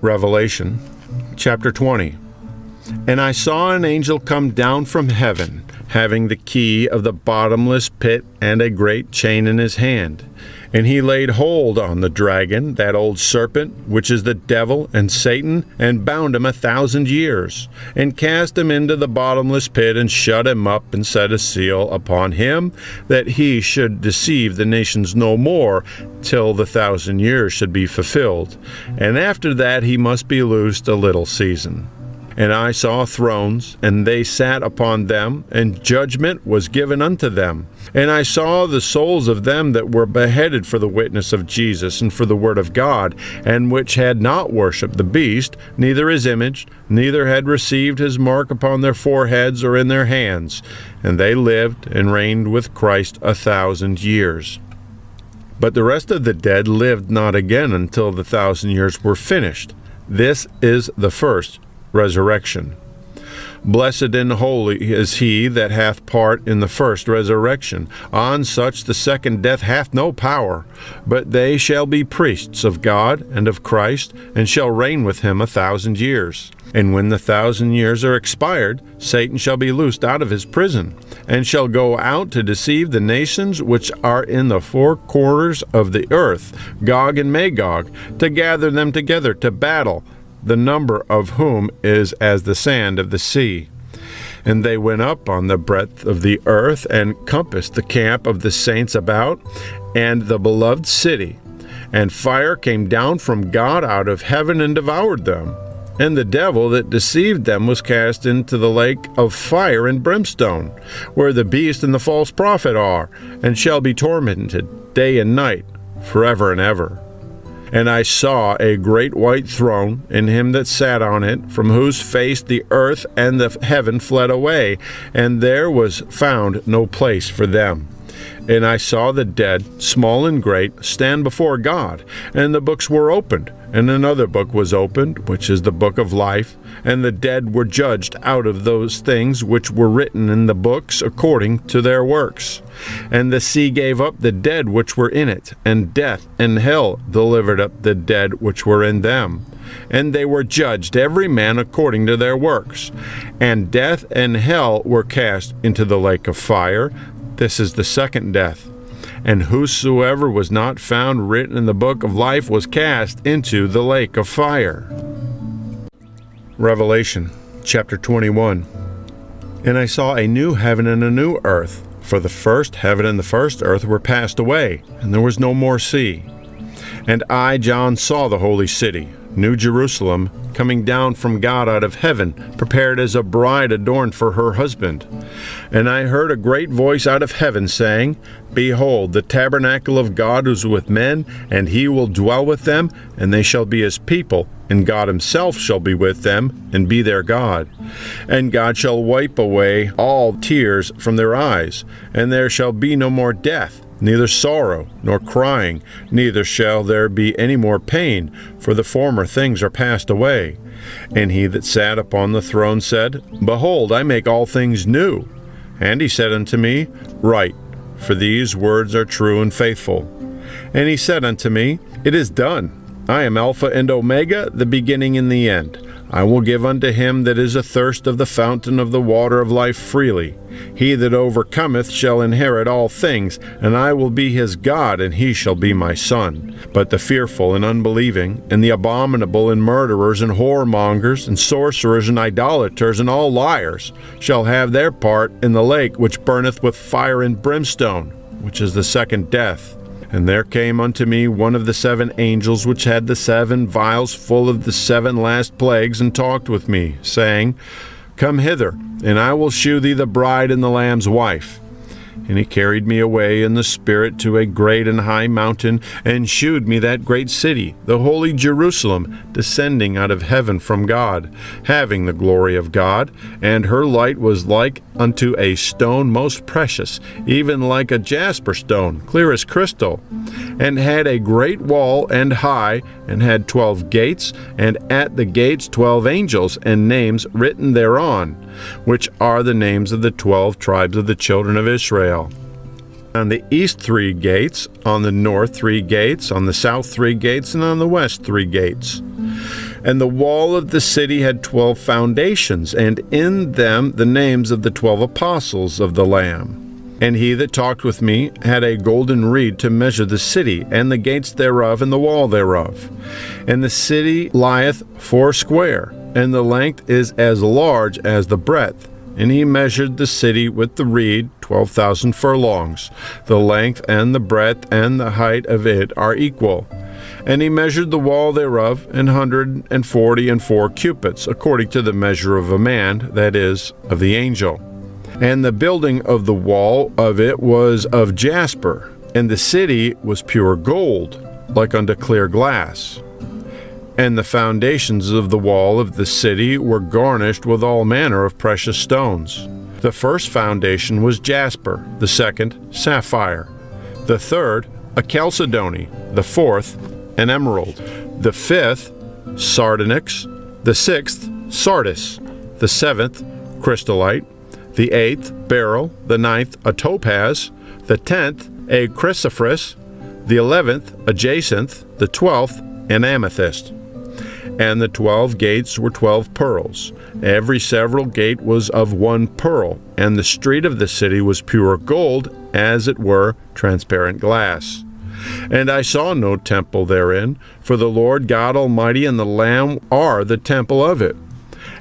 Revelation chapter 20. And I saw an angel come down from heaven, having the key of the bottomless pit and a great chain in his hand. And he laid hold on the dragon, that old serpent, which is the devil and Satan, and bound him 1,000 years, and cast him into the bottomless pit, and shut him up, and set a seal upon him, that he should deceive the nations no more, till the 1,000 years should be fulfilled. And after that he must be loosed a little season. And I saw thrones, and they sat upon them, and judgment was given unto them. And I saw the souls of them that were beheaded for the witness of Jesus and for the word of God, and which had not worshipped the beast, neither his image, neither had received his mark upon their foreheads or in their hands. And they lived and reigned with Christ 1,000 years. But the rest of the dead lived not again until the 1,000 years were finished. This is the first resurrection. Blessed and holy is he that hath part in the first resurrection. On such the second death hath no power, but they shall be priests of God and of Christ, and shall reign with him 1,000 years. And when the 1,000 years are expired, Satan shall be loosed out of his prison, and shall go out to deceive the nations which are in the four quarters of the earth, Gog and Magog, to gather them together to battle, the number of whom is as the sand of the sea. And they went up on the breadth of the earth, and compassed the camp of the saints about, and the beloved city. And fire came down from God out of heaven, and devoured them. And the devil that deceived them was cast into the lake of fire and brimstone, where the beast and the false prophet are, and shall be tormented day and night, forever and ever. And I saw a great white throne, and him that sat on it, from whose face the earth and the heaven fled away, and there was found no place for them. And I saw the dead, small and great, stand before God, and the books were opened. And another book was opened, which is the book of life, and the dead were judged out of those things which were written in the books according to their works. And the sea gave up the dead which were in it, and death and hell delivered up the dead which were in them. And they were judged every man according to their works. And death and hell were cast into the lake of fire. This is the second death. And whosoever was not found written in the book of life was cast into the lake of fire. Revelation chapter 21. And I saw a new heaven and a new earth, for the first heaven and the first earth were passed away, and there was no more sea. And I, John, saw the holy city, New Jerusalem, coming down from God out of heaven, prepared as a bride adorned for her husband. And I heard a great voice out of heaven saying, Behold, the tabernacle of God is with men, and he will dwell with them, and they shall be his people, and God himself shall be with them, and be their God. And God shall wipe away all tears from their eyes, and there shall be no more death, neither sorrow, nor crying, neither shall there be any more pain, for the former things are passed away. And he that sat upon the throne said, Behold, I make all things new. And he said unto me, Write, for these words are true and faithful. And he said unto me, It is done. I am Alpha and Omega, the beginning and the end. I will give unto him that is athirst of the fountain of the water of life freely. He that overcometh shall inherit all things, and I will be his God, and he shall be my son. But the fearful and unbelieving, and the abominable, and murderers, and whoremongers, and sorcerers, and idolaters, and all liars, shall have their part in the lake which burneth with fire and brimstone, which is the second death. And there came unto me one of the 7 angels which had the 7 vials full of the 7 last plagues, and talked with me, saying, Come hither, and I will shew thee the bride and the Lamb's wife. And he carried me away in the Spirit to a great and high mountain, and shewed me that great city, the holy Jerusalem, descending out of heaven from God, having the glory of God. And her light was like unto a stone most precious, even like a jasper stone, clear as crystal, and had a great wall and high, and had 12 gates, and at the gates 12 angels, and names written thereon, which are the names of the 12 tribes of the children of Israel. On the east 3 gates, on the north 3 gates, on the south 3 gates, and on the west 3 gates. And the wall of the city had 12 foundations, and in them the names of the 12 apostles of the Lamb. And he that talked with me had a golden reed to measure the city, and the gates thereof, and the wall thereof. And the city lieth foursquare, and the length is as large as the breadth. And he measured the city with the reed 12,000 furlongs. The length and the breadth and the height of it are equal. And he measured the wall thereof 144 cubits, according to the measure of a man, that is, of the angel. And the building of the wall of it was of jasper, and the city was pure gold, like unto clear glass. And the foundations of the wall of the city were garnished with all manner of precious stones. The first foundation was jasper, the second sapphire, the third a chalcedony, the fourth an emerald, the fifth sardonyx, the sixth sardis, the seventh crystolite, the eighth beryl, the ninth a topaz, the 10th a chrysoprase, the 11th a jacinth, the 12th an amethyst. And the 12 gates were 12 pearls. Every several gate was of one pearl, and the street of the city was pure gold, as it were transparent glass. And I saw no temple therein, for the Lord God Almighty and the Lamb are the temple of it.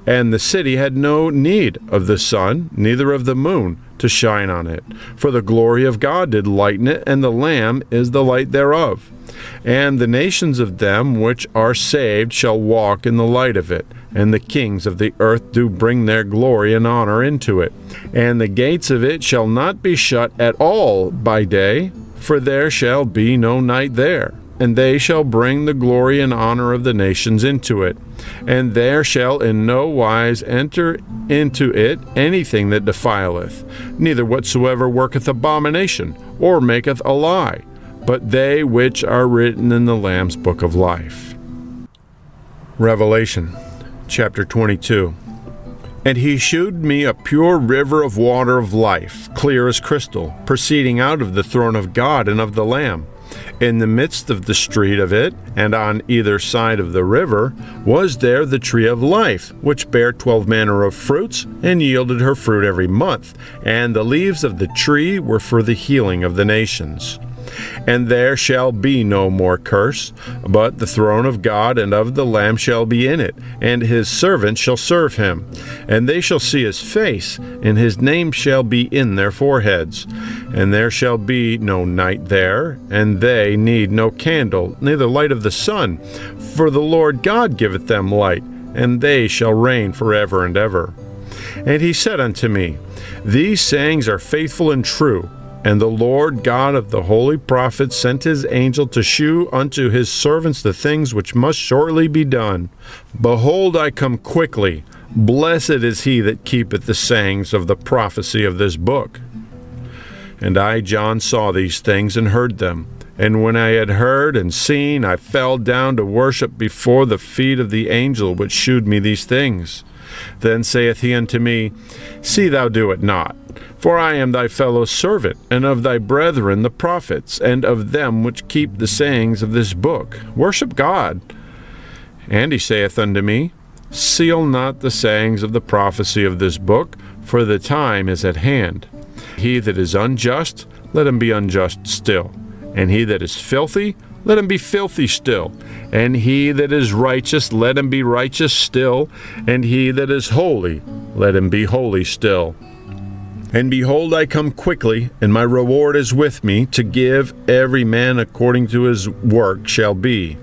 And the city had no need of the sun, neither of the moon, to shine on it. For the glory of God did lighten it, and the Lamb is the light thereof. And the nations of them which are saved shall walk in the light of it, and the kings of the earth do bring their glory and honor into it. And the gates of it shall not be shut at all by day, for there shall be no night there. And they shall bring the glory and honor of the nations into it. And there shall in no wise enter into it anything that defileth, neither whatsoever worketh abomination, or maketh a lie, but they which are written in the Lamb's book of life. Revelation chapter 22. And he shewed me a pure river of water of life, clear as crystal, proceeding out of the throne of God and of the Lamb. In the midst of the street of it, and on either side of the river, was there the tree of life, which bare 12 manner of fruits, and yielded her fruit every month. And the leaves of the tree were for the healing of the nations. And there shall be no more curse, but the throne of God and of the Lamb shall be in it, and his servants shall serve him. And they shall see his face, and his name shall be in their foreheads. And there shall be no night there, and they need no candle, neither light of the sun, for the Lord God giveth them light, and they shall reign forever and ever. And he said unto me, These sayings are faithful and true. And the Lord God of the holy prophets sent his angel to shew unto his servants the things which must shortly be done. Behold, I come quickly. Blessed is he that keepeth the sayings of the prophecy of this book. And I, John, saw these things and heard them. And when I had heard and seen, I fell down to worship before the feet of the angel which shewed me these things. Then saith he unto me, See thou do it not. For I am thy fellow servant, and of thy brethren the prophets, and of them which keep the sayings of this book. Worship God. And he saith unto me, Seal not the sayings of the prophecy of this book, for the time is at hand. He that is unjust, let him be unjust still. And he that is filthy, let him be filthy still. And he that is righteous, let him be righteous still. And he that is holy, let him be holy still. And behold, I come quickly, and my reward is with me, to give every man according to his work shall be.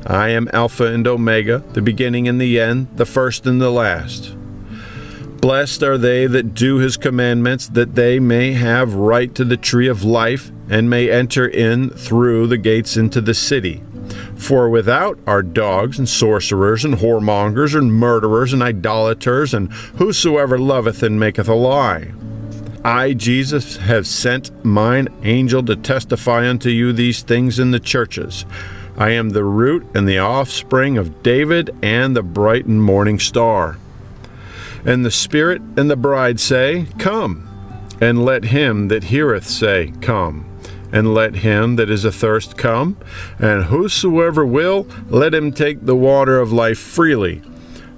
I am Alpha and Omega, the beginning and the end, the first and the last. Blessed are they that do his commandments, that they may have right to the tree of life, and may enter in through the gates into the city. For without are dogs, and sorcerers, and whoremongers, and murderers, and idolaters, and whosoever loveth and maketh a lie. I, Jesus, have sent mine angel to testify unto you these things in the churches. I am the root and the offspring of David, and the bright and morning star. And the Spirit and the bride say, Come. And let him that heareth say, Come. and let him that is athirst come, and whosoever will, let him take the water of life freely.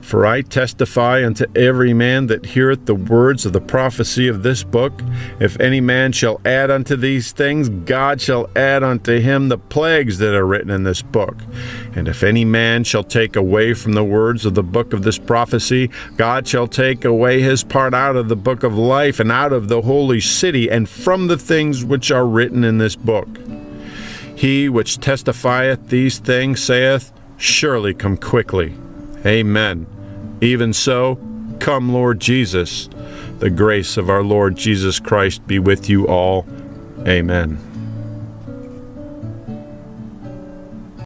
For I testify unto every man that heareth the words of the prophecy of this book, if any man shall add unto these things, God shall add unto him the plagues that are written in this book. And if any man shall take away from the words of the book of this prophecy, God shall take away his part out of the book of life, and out of the holy city, and from the things which are written in this book. He which testifieth these things saith, Surely come quickly. Amen. Even so, come, Lord Jesus. The grace of our Lord Jesus Christ be with you all. Amen.